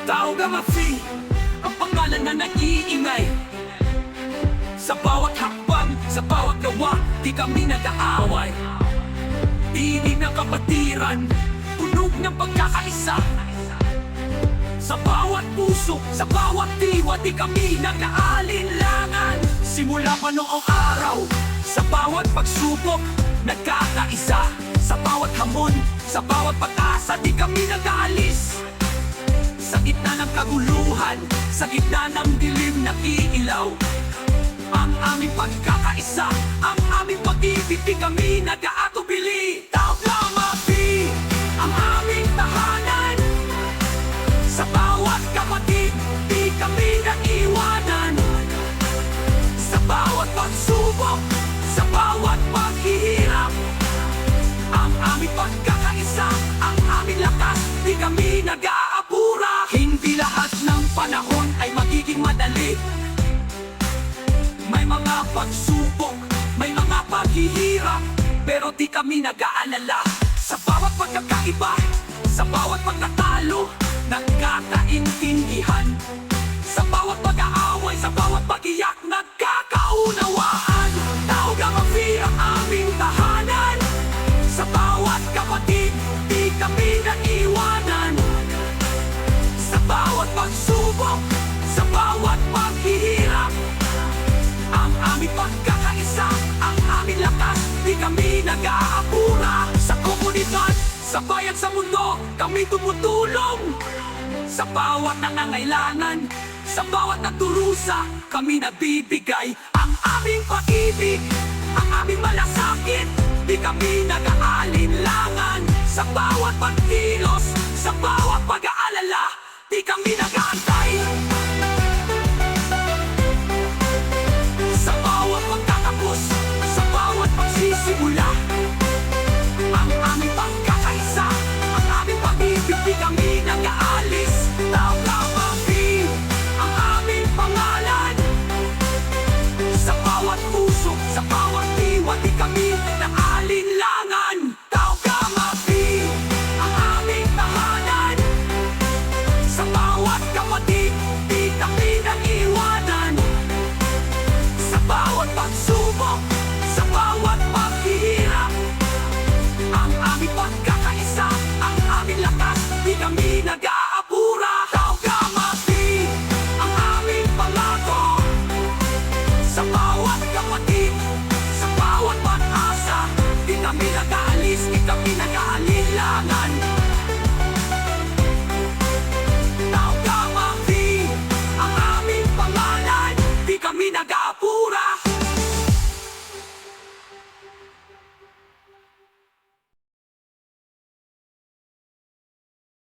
Tauga Mafi, ang pangalan na nag-iingay. Sa bawat hakbang, sa bawat gawa, di kami nag-aaway. Tinig ng kapatiran, tunog ng pagkakaisa. Sa bawat puso, sa bawat diwa, di kami nag-aalinlangan. Simula pa noong araw, sa bawat pagsubok, nagkakaisa. Sa bawat hamon, sa bawat pag-asa, di kami nag-aalis. Sa gitna ng kaguluhan, sa gitna ng dilim na iilaw, ang aming pagkakaisa, ang aming pag-ibig, di kami nag-aatubili. Tauga Mafi, ang aming tahanan. Sa bawat kapatid, di kami nag-iwanan. Sa bawat pagsubok, sa bawat paghihirap, ang aming pagkakaisa, ang aming lakas, di kami nag-aapura. Hindi lahat ng panahon ay magiging madali. May mga pagsubok, may mga paghihirap, pero di kami nag-aalala. Sa bawat pagkakaiba, sa bawat pagkatalo, nagkakaintindihan. Sa bawat pag-aaway, sa bawat pag-iyak, nagkakaunawaan. Tauga Mafi ang aming tahanan. Sa bawat kapatid, di kami naiwanan. Sa bawat pagsubok, sa bawat paghihirap, ang aming pagkakaisa, ang aming lakas, di kami nag-aapura. Sa komunidad, sa bayan, sa mundo, kami tumutulong. Sa bawat nangangailangan, sa bawat nagdurusa, kami nagbibigay ang aming pag-ibig, ang aming malasakit, di kami nag-aalinlangan. Sa bawat pagkilos, sa bawat pag-aalala, di kami nag-aantay. Sa bawat pagtatapos, sa bawat pagsisimula, ang aming pagkakaisa, ang aming pag-ibig, di kami nag-aalis. Tauga Mafi, ang aming pangalan. Sa bawat puso, sa bawat diwa, di kami nag-aalinlangan. Tauga Mafi, ang aming tahanan. Sa bawat kapatid, di kami nag-iwanan. Sa bawat pagsubok, sa bawat paghihirap, ang aming pagkakaisa, ang aming lakas, di kami nag-aapura. Tauga Mafi, ang aming pangako. Sa bawat kapatid, sa bawat pag-asa, di kami nag-aalis, di kami nag-aalilangan.